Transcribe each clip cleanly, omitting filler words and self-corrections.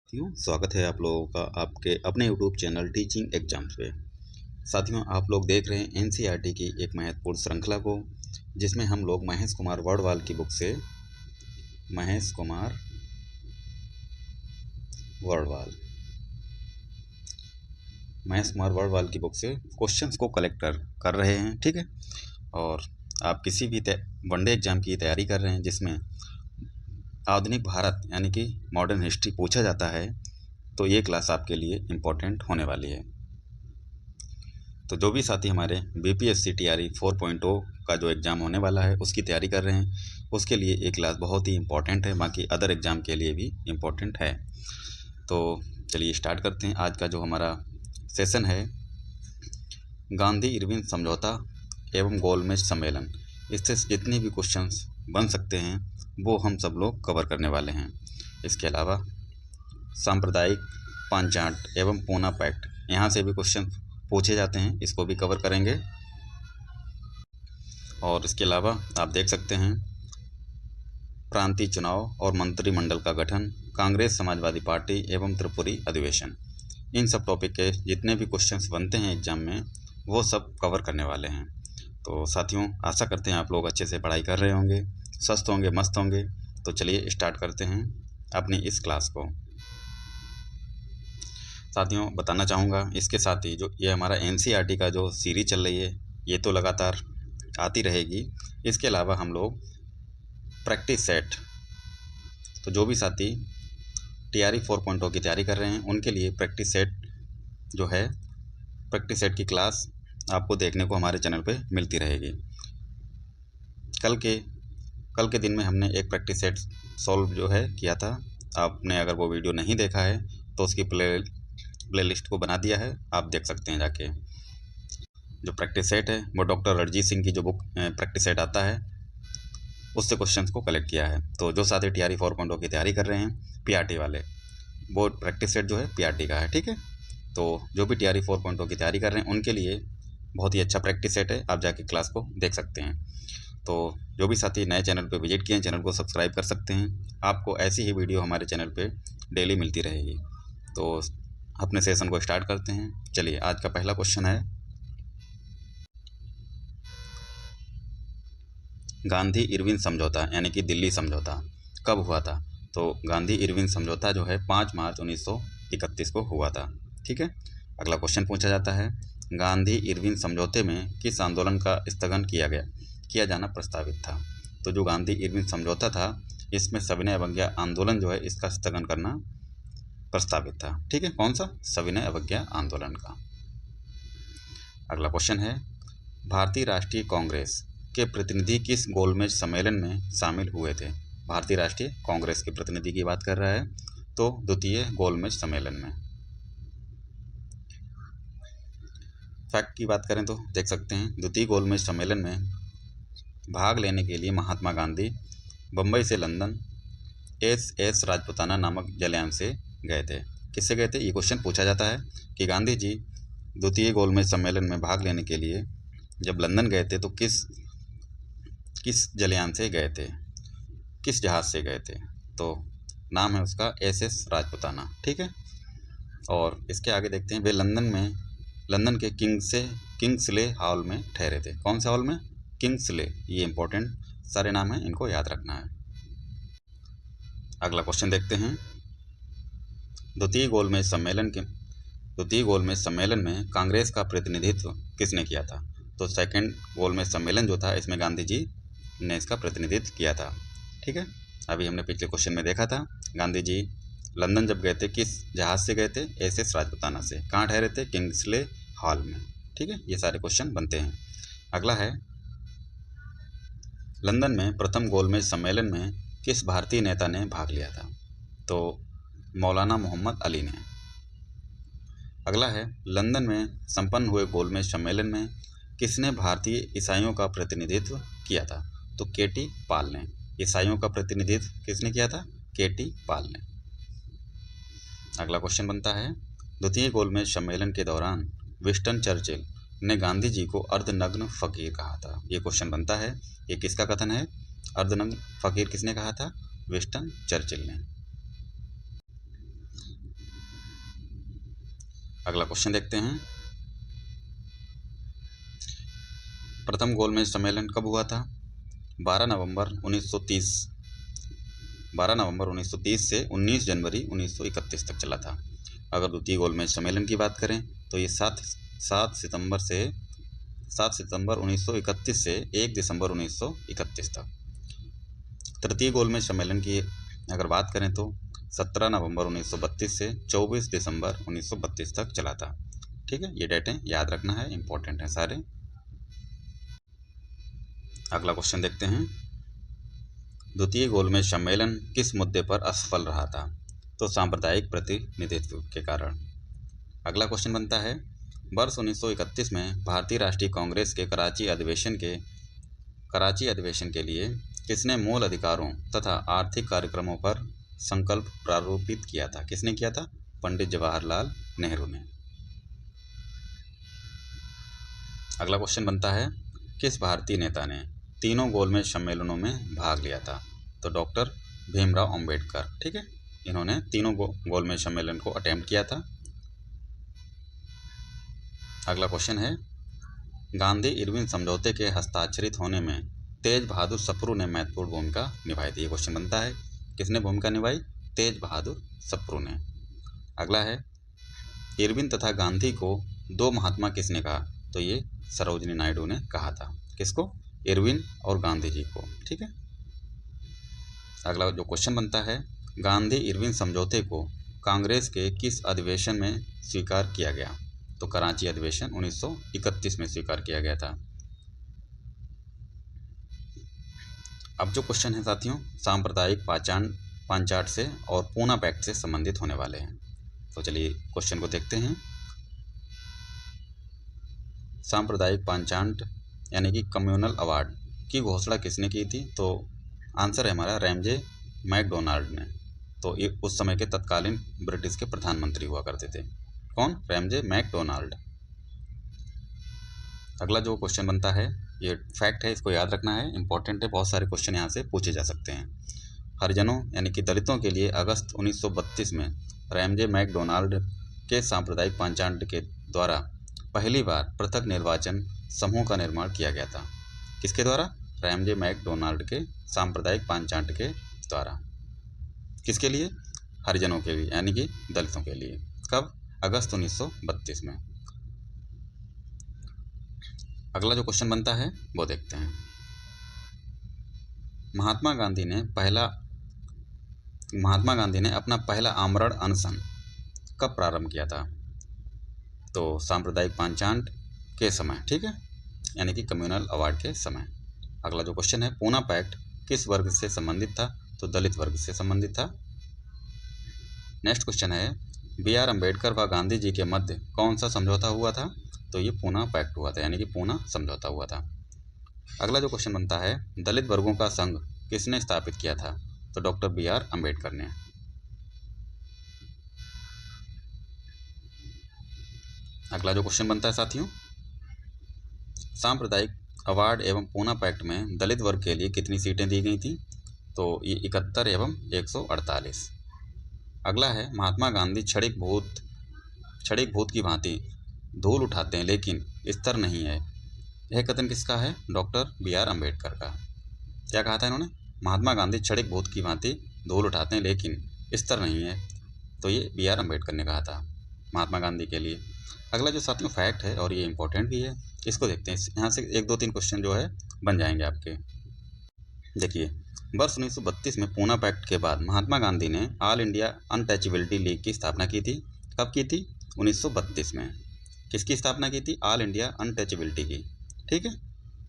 साथियों, स्वागत है आप लोगों का आपके अपने यूट्यूब चैनल टीचिंग एग्जाम्स पे। साथियों, आप लोग देख रहे हैं एनसीईआरटी की एक महत्वपूर्ण श्रृंखला को, जिसमें हम लोग महेश कुमार वर्डवाल की बुक से महेश कुमार वर्डवाल महेश कुमार वर्डवाल की बुक से क्वेश्चंस को कलेक्ट कर रहे हैं। ठीक है। और आप किसी भी वनडे एग्जाम की तैयारी कर रहे हैं जिसमें आधुनिक भारत यानी कि मॉडर्न हिस्ट्री पूछा जाता है, तो ये क्लास आपके लिए इम्पोर्टेंट होने वाली है। तो जो भी साथी हमारे बीपीएससी टीआरई 4.0 का जो एग्ज़ाम होने वाला है उसकी तैयारी कर रहे हैं, उसके लिए ये क्लास बहुत ही इम्पोर्टेंट है, बाकी अदर एग्ज़ाम के लिए भी इम्पोर्टेंट है। तो चलिए स्टार्ट करते हैं। आज का जो हमारा सेशन है, गांधी इरविन समझौता एवं गोलमेज सम्मेलन, इससे जितने भी क्वेश्चंस बन सकते हैं वो हम सब लोग कवर करने वाले हैं। इसके अलावा सांप्रदायिक पांचाट एवं पूना पैक्ट, यहाँ से भी क्वेश्चन पूछे जाते हैं, इसको भी कवर करेंगे। और इसके अलावा आप देख सकते हैं प्रांतीय चुनाव और मंत्रिमंडल का गठन, कांग्रेस समाजवादी पार्टी एवं त्रिपुरी अधिवेशन, इन सब टॉपिक के जितने भी क्वेश्चंस बनते हैं एग्जाम में वो सब कवर करने वाले हैं। तो साथियों, आशा करते हैं आप लोग अच्छे से पढ़ाई कर रहे होंगे, स्वस्थ होंगे, मस्त होंगे। तो चलिए स्टार्ट करते हैं अपनी इस क्लास को। साथियों, बताना चाहूँगा इसके साथ ही जो ये हमारा एनसीईआरटी का जो सीरीज चल रही है ये तो लगातार आती रहेगी। इसके अलावा हम लोग प्रैक्टिस सेट, तो जो भी साथी टीआरई 4.0 की तैयारी कर रहे हैं उनके लिए प्रैक्टिस सेट जो है, प्रैक्टिस सेट की क्लास आपको देखने को हमारे चैनल पे मिलती रहेगी। कल के दिन में हमने एक प्रैक्टिस सेट सॉल्व जो है किया था। आपने अगर वो वीडियो नहीं देखा है तो उसकी प्लेलिस्ट को बना दिया है, आप देख सकते हैं जाके। जो प्रैक्टिस सेट है वो डॉक्टर रणजीत सिंह की जो बुक प्रैक्टिस सेट आता है उससे क्वेश्चंस को कलेक्ट किया है। तो जो साथी टीआरई 4.0 की तैयारी कर रहे हैं पीआरटी वाले, वो प्रैक्टिस सेट जो है पीआरटी का है। ठीक है। तो जो भी टीआरई 4.0 की तैयारी कर रहे हैं उनके लिए बहुत ही अच्छा प्रैक्टिस सेट है, आप जाके क्लास को देख सकते हैं। तो जो भी साथी नए चैनल पे विजिट किए हैं, चैनल को सब्सक्राइब कर सकते हैं। आपको ऐसी ही वीडियो हमारे चैनल पे डेली मिलती रहेगी। तो अपने सेशन को स्टार्ट करते हैं। चलिए, आज का पहला क्वेश्चन है, गांधी इरविन समझौता यानी कि दिल्ली समझौता कब हुआ था? तो गांधी इरविन समझौता जो है 5 मार्च 1931 को हुआ था। ठीक है। अगला क्वेश्चन पूछा जाता है, गांधी इरविन समझौते में किस आंदोलन का स्थगन किया जाना प्रस्तावित था? तो जो गांधी इरविन समझौता था इसमें सविनय अवज्ञा आंदोलन जो है इसका स्थगन करना प्रस्तावित था। ठीक है। कौन सा? सविनय अवज्ञा आंदोलन का। अगला क्वेश्चन है, भारतीय राष्ट्रीय कांग्रेस के प्रतिनिधि किस गोलमेज सम्मेलन में शामिल हुए थे? भारतीय राष्ट्रीय कांग्रेस के प्रतिनिधि की बात कर रहा है, तो द्वितीय गोलमेज सम्मेलन में। फैक्ट की बात करें तो देख सकते हैं, द्वितीय गोलमेज सम्मेलन में भाग लेने के लिए महात्मा गांधी बम्बई से लंदन एस राजपुताना नामक जलयान से गए थे। किससे गए थे? ये क्वेश्चन पूछा जाता है कि गांधी जी द्वितीय गोलमेज सम्मेलन में भाग लेने के लिए जब लंदन गए थे तो किस जलयान से गए थे, किस जहाज़ से गए थे? तो नाम है उसका एस राजपुताना। ठीक है। और इसके आगे देखते हैं, वे लंदन के किंग्सले हॉल में ठहरे थे। कौन से हॉल में? किंग्सले। ये इंपॉर्टेंट सारे नाम हैं, इनको याद रखना है। अगला क्वेश्चन देखते हैं, द्वितीय गोलमेज सम्मेलन में कांग्रेस का प्रतिनिधित्व किसने किया था? तो सेकंड गोलमेज सम्मेलन जो था इसमें गांधी जी ने इसका प्रतिनिधित्व किया था। ठीक है। अभी हमने पिछले क्वेश्चन में देखा था, गांधी जी लंदन जब गए थे किस जहाज़ से गए थे? एस राजपुताना से। कहाँ ठहरे थे? किंग्सले हॉल में। ठीक है। ये सारे क्वेश्चन बनते हैं। अगला है, लंदन में प्रथम गोलमेज सम्मेलन में किस भारतीय नेता ने भाग लिया था? तो मौलाना मोहम्मद अली ने। अगला है, लंदन में संपन्न हुए गोलमेज सम्मेलन में किसने भारतीय ईसाइयों का प्रतिनिधित्व किया था? तो केटी पाल ने। ईसाइयों का प्रतिनिधित्व किसने किया था? केटी पाल ने। अगला क्वेश्चन बनता है, द्वितीय गोलमेज सम्मेलन के दौरान विंस्टन चर्चिल ने गांधी जी को अर्धनग्न फकीर कहा था। ये क्वेश्चन बनता है, ये किसका कथन है? अर्धनग्न फकीर किसने कहा था? विंस्टन चर्चिल ने। अगला क्वेश्चन देखते हैं, प्रथम गोलमेज सम्मेलन कब हुआ था? 12 नवंबर 1930 12 नवंबर 1930 से 19 जनवरी 1931 तक चला था। अगर द्वितीय गोलमेज सम्मेलन की बात करें तो ये 7 सितंबर 1931 से 1 दिसंबर 1931 तक। तृतीय गोलमेज सम्मेलन की अगर बात करें तो 17 नवंबर 1932 से 24 दिसंबर 1932 तक चला था। ठीक है, ये डेटें याद रखना है, इंपॉर्टेंट है सारे। अगला क्वेश्चन देखते हैं, द्वितीय गोलमेज सम्मेलन किस मुद्दे पर असफल रहा था? तो सांप्रदायिक प्रतिनिधित्व के कारण। अगला क्वेश्चन बनता है, वर्ष 1931 में भारतीय राष्ट्रीय कांग्रेस के कराची अधिवेशन के लिए किसने मूल अधिकारों तथा आर्थिक कार्यक्रमों पर संकल्प प्रारूपित किया था? किसने किया था? पंडित जवाहरलाल नेहरू ने। अगला क्वेश्चन बनता है, किस भारतीय नेता ने तीनों गोलमेज सम्मेलनों में भाग लिया था? तो डॉक्टर भीमराव अंबेडकर। ठीक है, इन्होंने तीनों गोलमेज सम्मेलन को अटेम्प्ट किया था। अगला क्वेश्चन है, गांधी इरविन समझौते के हस्ताक्षरित होने में तेज बहादुर सप्रू ने महत्वपूर्ण भूमिका निभाई थी। ये क्वेश्चन बनता है, किसने भूमिका निभाई? तेज बहादुर सप्रू ने। अगला है, इरविन तथा गांधी को दो महात्मा किसने कहा? तो ये सरोजिनी नायडू ने कहा था। किसको? इरविन और गांधी जी को। ठीक है। अगला जो क्वेश्चन बनता है, गांधी इरविन समझौते को कांग्रेस के किस अधिवेशन में स्वीकार किया गया? तो कराची अधिवेशन 1931 में स्वीकार किया गया था। अब जो क्वेश्चन है साथियों, सांप्रदायिक पांचाट से और पूना पैक्ट से संबंधित होने वाले हैं। तो चलिए क्वेश्चन को देखते हैं। सांप्रदायिक पांचाट यानी कि कम्युनल अवार्ड की घोषणा किसने की थी? तो आंसर है हमारा रैमजे मैकडोनाल्ड ने। तो ये उस समय के तत्कालीन ब्रिटिश के प्रधानमंत्री हुआ करते थे। कौन? Ramsay MacDonald. अगला जो क्वेश्चन बनता है, ये फैक्ट है, इसको याद रखना है, इंपॉर्टेंट है, बहुत सारे क्वेश्चन यहाँ से पूछे जा सकते हैं। हरिजनों यानी कि दलितों के लिए अगस्त 1932 में रैमजे मैकडोनाल्ड के सांप्रदायिक पांचाट के द्वारा पहली बार पृथक निर्वाचन समूह का निर्माण किया गया था। किसके द्वारा? रैमजे मैकडोनाल्ड के सांप्रदायिक पांचाट के द्वारा। किसके लिए? हरिजनों के लिए यानी कि दलितों के लिए। कब? अगस्त 1932 में। अगला जो क्वेश्चन बनता है वो देखते हैं। महात्मा गांधी ने अपना पहला आमरण अनशन कब प्रारंभ किया था? तो सांप्रदायिक पांचाट के समय। ठीक है, यानी कि कम्युनल अवार्ड के समय। अगला जो क्वेश्चन है, पूना पैक्ट किस वर्ग से संबंधित था? तो दलित वर्ग से संबंधित था। नेक्स्ट क्वेश्चन है, B.R. अम्बेडकर व गांधी जी के मध्य कौन सा समझौता हुआ था? तो ये पूना पैक्ट हुआ था, यानी कि पूना समझौता हुआ था। अगला जो क्वेश्चन बनता है, दलित वर्गों का संघ किसने स्थापित किया था? तो डॉक्टर B.R. अम्बेडकर ने। अगला जो क्वेश्चन बनता है साथियों, सांप्रदायिक अवार्ड एवं पूना पैक्ट में दलित वर्ग के लिए कितनी सीटें दी गई थी? तो ये 71 एवं 148। अगला है, महात्मा गांधी क्षणिक भूत की भांति धूल उठाते हैं लेकिन स्तर नहीं है। यह कथन किसका है? Doctor B.R. अम्बेडकर का। क्या कहा था इन्होंने? महात्मा गांधी क्षणिक भूत की भांति धूल उठाते हैं लेकिन स्तर नहीं है। तो ये B.R. अम्बेडकर ने कहा था महात्मा गांधी के लिए। अगला जो साथियों फैक्ट है और ये इंपॉर्टेंट भी है, इसको देखते हैं। यहाँ से 1 2 3 क्वेश्चन जो है बन जाएंगे आपके। देखिए, वर्ष 1932 में पूना पैक्ट के बाद महात्मा गांधी ने ऑल इंडिया अनटचेबिलिटी लीग की स्थापना की थी। कब की थी? 1932 में। किसकी स्थापना की थी? ऑल इंडिया अनटचेबिलिटी की। ठीक है,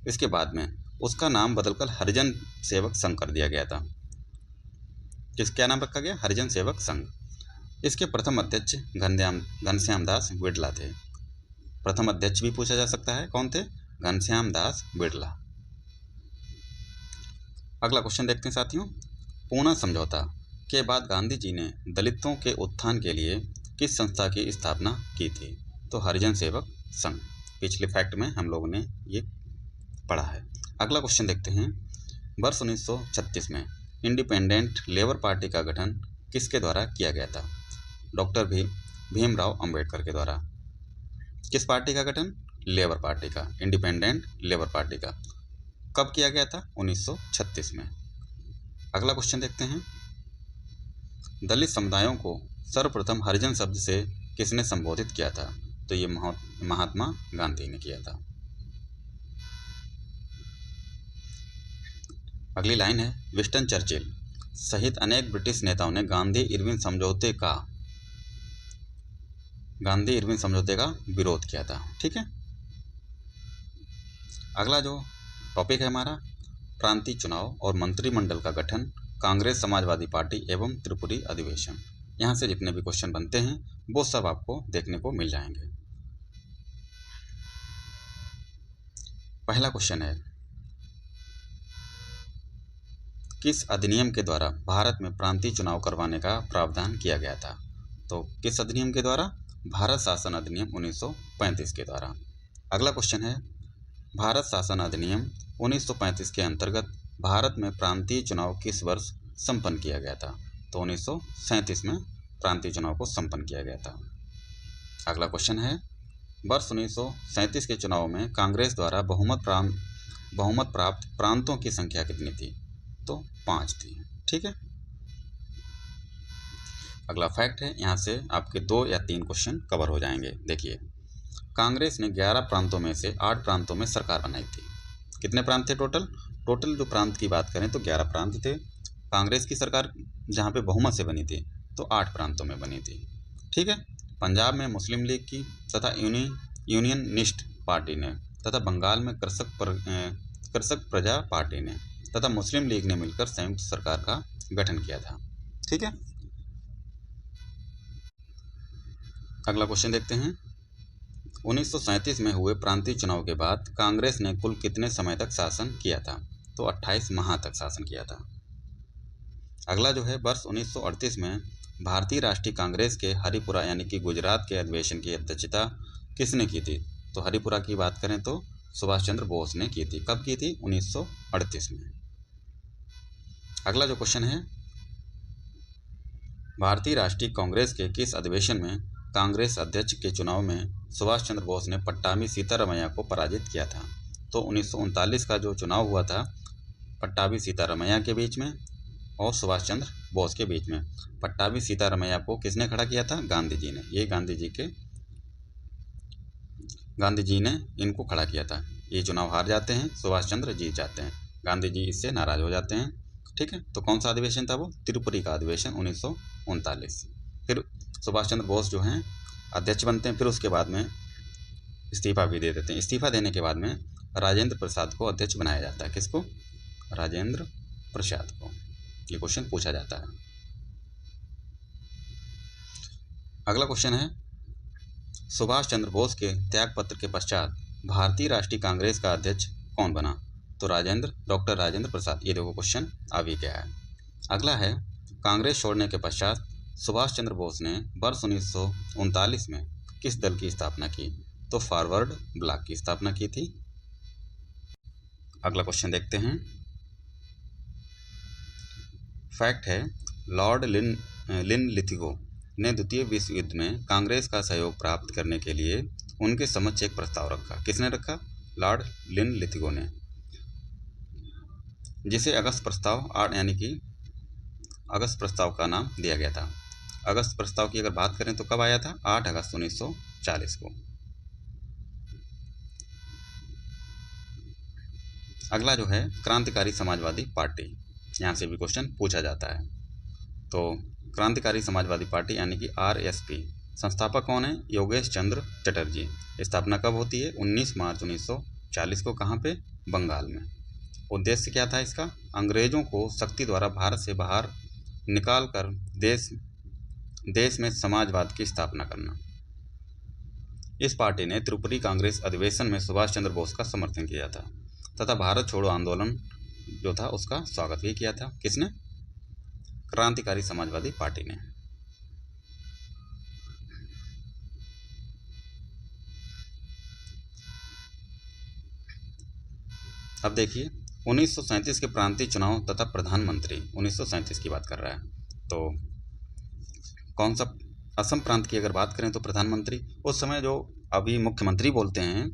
इसके बाद में उसका नाम बदलकर हरिजन सेवक संघ कर दिया गया था। क्या नाम रखा गया? हरिजन सेवक संघ। इसके प्रथम अध्यक्ष घनश्याम दास बिड़ला थे। प्रथम अध्यक्ष भी पूछा जा सकता है, कौन थे? घनश्याम दास बिड़ला। अगला क्वेश्चन देखते हैं साथियों, पूना समझौता के बाद गांधी जी ने दलितों के उत्थान के लिए किस संस्था की स्थापना की थी? तो हरिजन सेवक संघ। पिछले फैक्ट में हम लोगों ने ये पढ़ा है। अगला क्वेश्चन देखते हैं, वर्ष 1936 में इंडिपेंडेंट लेबर पार्टी का गठन किसके द्वारा किया गया था? डॉक्टर भीमराव अंबेडकर के द्वारा। किस पार्टी का गठन? लेबर पार्टी का, इंडिपेंडेंट लेबर पार्टी का। कब किया गया था? 1936 में। अगला क्वेश्चन देखते हैं। दलित समुदायों को सर्वप्रथम हरिजन शब्द से किसने संबोधित किया था? तो ये महात्मा गांधी ने किया था। अगली लाइन है, विंस्टन चर्चिल सहित अनेक ब्रिटिश नेताओं ने गांधी इरविन समझौते का विरोध किया था। ठीक है। अगला जो टॉपिक है हमारा, प्रांतीय चुनाव और मंत्रिमंडल का गठन, कांग्रेस, समाजवादी पार्टी एवं त्रिपुरी अधिवेशन। यहाँ से जितने भी क्वेश्चन बनते हैं वो सब आपको देखने को मिल जाएंगे। पहला क्वेश्चन है, किस अधिनियम के द्वारा भारत में प्रांतीय चुनाव करवाने का प्रावधान किया गया था? तो किस अधिनियम के द्वारा? भारत शासन अधिनियम 1935 के द्वारा। अगला क्वेश्चन है, भारत शासन अधिनियम 1935 के अंतर्गत भारत में प्रांतीय चुनाव किस वर्ष संपन्न किया गया था? तो 1937 में प्रांतीय चुनाव को संपन्न किया गया था। अगला क्वेश्चन है, वर्ष 1937 के चुनाव में कांग्रेस द्वारा बहुमत प्राप्त प्रांतों की संख्या कितनी थी? तो 5 थी। ठीक है। अगला फैक्ट है, यहाँ से आपके 2 या 3 क्वेश्चन कवर हो जाएंगे। देखिए, कांग्रेस ने 11 प्रांतों में से 8 प्रांतों में सरकार बनाई थी। कितने प्रांत थे टोटल जो प्रांत की बात करें तो 11 प्रांत थे। कांग्रेस की सरकार जहाँ पे बहुमत से बनी थी तो 8 प्रांतों में बनी थी। ठीक है। पंजाब में मुस्लिम लीग की तथा यूनियनिस्ट पार्टी ने तथा बंगाल में कृषक प्रजा पार्टी ने तथा मुस्लिम लीग ने मिलकर संयुक्त सरकार का गठन किया था। ठीक है। अगला क्वेश्चन देखते हैं, 1937 में हुए प्रांतीय चुनाव के बाद कांग्रेस ने कुल कितने समय तक शासन किया था? तो 28 माह तक शासन किया था। अगला जो है, वर्ष 1938 में भारतीय राष्ट्रीय कांग्रेस के हरिपुरा यानी कि गुजरात के अधिवेशन की अध्यक्षता किसने की थी? तो हरिपुरा की बात करें तो सुभाष चंद्र बोस ने की थी। कब की थी? 1938 में। अगला जो क्वेश्चन है, भारतीय राष्ट्रीय कांग्रेस के किस अधिवेशन में कांग्रेस अध्यक्ष के चुनाव में सुभाष चंद्र बोस ने पट्टाभी सीतारमैया को पराजित किया था? तो 1939 का जो चुनाव हुआ था पट्टाभी सीतारमैया के बीच में और सुभाष चंद्र बोस के बीच में। पट्टाभी सीतारमैया को किसने खड़ा किया था? गांधी जी ने। ये गांधी जी ने इनको खड़ा किया था। ये चुनाव हार जाते हैं, सुभाष चंद्र जीत जाते हैं, गांधी जी इससे नाराज हो जाते हैं। ठीक है। तो कौन सा अधिवेशन था वो? त्रिपुरी का अधिवेशन 1939। फिर सुभाष चंद्र बोस जो हैं अध्यक्ष बनते हैं, फिर उसके बाद में इस्तीफा भी दे देते हैं। इस्तीफा देने के बाद में राजेंद्र प्रसाद को अध्यक्ष बनाया जाता है। किसको? राजेंद्र प्रसाद को। ये क्वेश्चन पूछा जाता है। अगला क्वेश्चन है, सुभाष चंद्र बोस के त्याग पत्र के पश्चात भारतीय राष्ट्रीय कांग्रेस का अध्यक्ष कौन बना? तो डॉक्टर राजेंद्र प्रसाद। ये देखो क्वेश्चन आ भी गया है। अगला है, कांग्रेस छोड़ने के पश्चात सुभाष चंद्र बोस ने वर्ष 1939 में किस दल की स्थापना की? तो फॉरवर्ड ब्लॉक की स्थापना की थी। अगला क्वेश्चन देखते हैं। फैक्ट है, लॉर्ड लिनलिथिगो ने द्वितीय विश्व युद्ध में कांग्रेस का सहयोग प्राप्त करने के लिए उनके समक्ष एक प्रस्ताव रखा। किसने रखा? लॉर्ड लिनलिथिगो ने, जिसे अगस्त प्रस्ताव यानी कि अगस्त प्रस्ताव का नाम दिया गया था। अगस्त प्रस्ताव की अगर बात करें तो कब आया था? 8 अगस्त 1940 को। अगला जो है, क्रांतिकारी समाजवादी पार्टी। यहाँ से भी क्वेश्चन पूछा जाता है। तो क्रांतिकारी समाजवादी पार्टी यानी कि आरएसपी, संस्थापक कौन है? योगेश चंद्र चटर्जी। स्थापना कब होती है? 19 मार्च 1940 को। कहाँ पे? बंगाल में। उद्देश्य क्या था इसका? अंग्रेजों को शक्ति द्वारा भारत से बाहर निकाल कर देश में समाजवाद की स्थापना करना। इस पार्टी ने त्रिपुरी कांग्रेस अधिवेशन में सुभाष चंद्र बोस का समर्थन किया था तथा भारत छोड़ो आंदोलन जो था उसका स्वागत भी किया था। किसने? क्रांतिकारी समाजवादी पार्टी ने। अब देखिए, 1937 के प्रांतीय चुनाव तथा प्रधानमंत्री 1937 की बात कर रहा है। तो कौन सा असम प्रांत की अगर बात करें तो प्रधानमंत्री उस समय जो अभी मुख्यमंत्री बोलते हैं,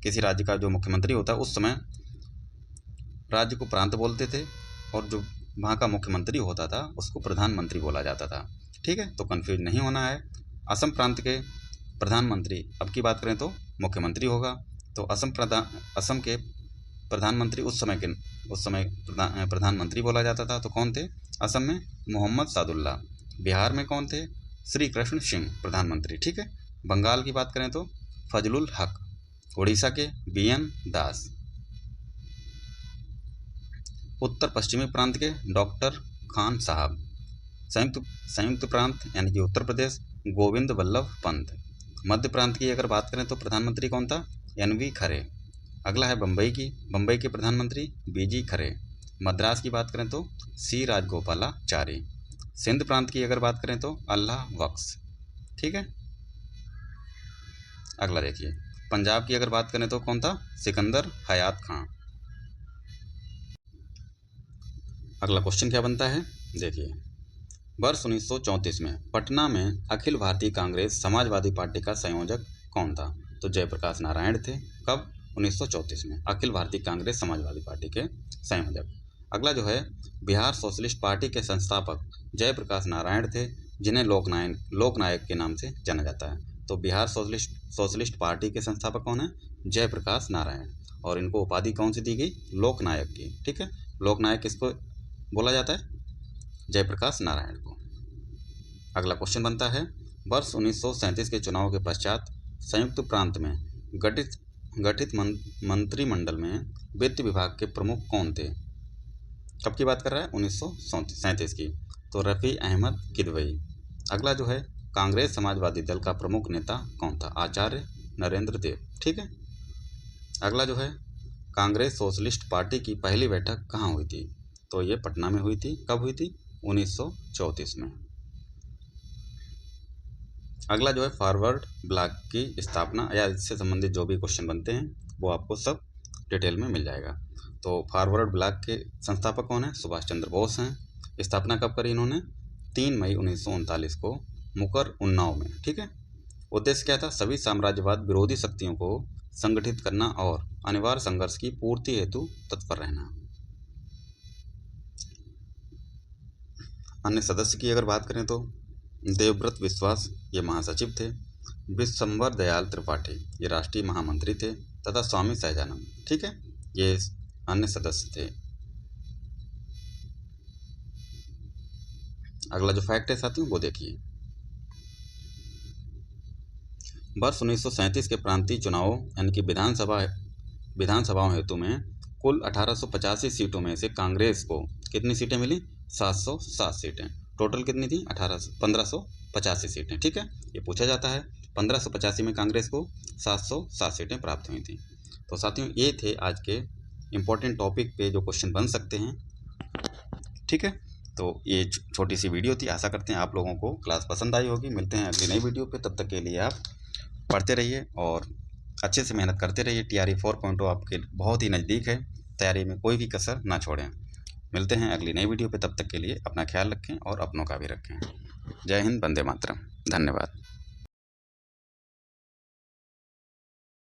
किसी राज्य का जो मुख्यमंत्री होता है उस समय राज्य को प्रांत बोलते थे, और जो वहाँ का मुख्यमंत्री होता था उसको प्रधानमंत्री बोला जाता था। ठीक है, तो कन्फ्यूज नहीं होना है। असम प्रांत के प्रधानमंत्री, अब की बात करें तो मुख्यमंत्री होगा। तो असम के प्रधानमंत्री उस समय प्रधानमंत्री बोला जाता था। तो कौन थे असम में? मोहम्मद सादुल्ला। बिहार में कौन थे? श्री कृष्ण सिंह प्रधानमंत्री। ठीक है। बंगाल की बात करें तो फजलुल हक। उड़ीसा के BN दास। उत्तर पश्चिमी प्रांत के डॉक्टर खान साहब। संयुक्त प्रांत यानी कि उत्तर प्रदेश, गोविंद वल्लभ पंत। मध्य प्रांत की अगर बात करें तो प्रधानमंत्री कौन था? NV खरे। अगला है बम्बई के प्रधानमंत्री BG खरे। मद्रास की बात करें तो C राजगोपालाचारी। सिंध प्रांत की अगर बात करें तो अल्लाह बख्श। ठीक है। अगला देखिए, पंजाब की अगर बात करें तो कौन था? सिकंदर हयात खां। अगला क्वेश्चन क्या बनता है, देखिए। वर्ष 1934 में पटना में अखिल भारतीय कांग्रेस समाजवादी पार्टी का संयोजक कौन था? तो जयप्रकाश नारायण थे। कब? 1934 में अखिल भारतीय कांग्रेस समाजवादी पार्टी के संयोजक। अगला जो है, बिहार सोशलिस्ट पार्टी के संस्थापक जयप्रकाश नारायण थे, जिन्हें लोकनायक के नाम से जाना जाता है। तो बिहार सोशलिस्ट पार्टी के संस्थापक कौन है? जयप्रकाश नारायण। और इनको उपाधि कौन सी दी गई? लोकनायक की। ठीक है। लोकनायक किसको बोला जाता है? जयप्रकाश नारायण को। अगला क्वेश्चन बनता है, वर्ष 1937 के चुनाव के पश्चात संयुक्त प्रांत में गठित मंत्रिमंडल में वित्त विभाग के प्रमुख कौन थे? कब की बात कर रहा है? 1937 की। तो रफ़ी अहमद किदवई। अगला जो है, कांग्रेस समाजवादी दल का प्रमुख नेता कौन था? आचार्य नरेंद्र देव। ठीक है। अगला जो है, कांग्रेस सोशलिस्ट पार्टी की पहली बैठक कहाँ हुई थी? तो ये पटना में हुई थी। कब हुई थी? 1934 में। अगला जो है, फॉरवर्ड ब्लॉक की स्थापना या इससे संबंधित जो भी क्वेश्चन बनते हैं वो आपको सब डिटेल में मिल जाएगा। तो फॉरवर्ड ब्लॉक के संस्थापक कौन है? सुभाष चंद्र बोस हैं। स्थापना कब करी इन्होंने? 3 मई 1939 को मुकर उन्नाव में। ठीक है। उद्देश्य क्या था? सभी साम्राज्यवाद विरोधी शक्तियों को संगठित करना और अनिवार्य संघर्ष की पूर्ति हेतु तत्पर रहना। अन्य सदस्य की अगर बात करें तो देवव्रत विश्वास, ये महासचिव थे। विश्वंभर दयाल त्रिपाठी, ये राष्ट्रीय महामंत्री थे। तथा स्वामी सहजानंद, ठीक है, ये अन्य सदस्य थे। अगला जो फैक्ट है साथियों वो देखिए। वर्ष 1937 के प्रांतीय चुनावों यानी कि विधानसभाओं हेतु में कुल 1885 सीटों में से कांग्रेस को कितनी सीटें मिली? 707 सीटें। टोटल कितनी थी? 1585 सीटें। ठीक है, ये पूछा जाता है। 1585 में कांग्रेस को 707 सीटें प्राप्त हुई थी। तो साथियों ये थे आज के इम्पोर्टेंट टॉपिक पे जो क्वेश्चन बन सकते हैं। ठीक है, तो ये छोटी सी वीडियो थी। आशा करते हैं आप लोगों को क्लास पसंद आई होगी। मिलते हैं अगली नई वीडियो पे। तब तक के लिए आप पढ़ते रहिए और अच्छे से मेहनत करते रहिए। TRE 4.0 आपके बहुत ही नज़दीक है। तैयारी में कोई भी कसर ना छोड़ें। मिलते हैं अगली नई वीडियो पे। तब तक के लिए अपना ख्याल रखें और अपनों का भी रखें। जय हिंद, वंदे मातरम। धन्यवाद।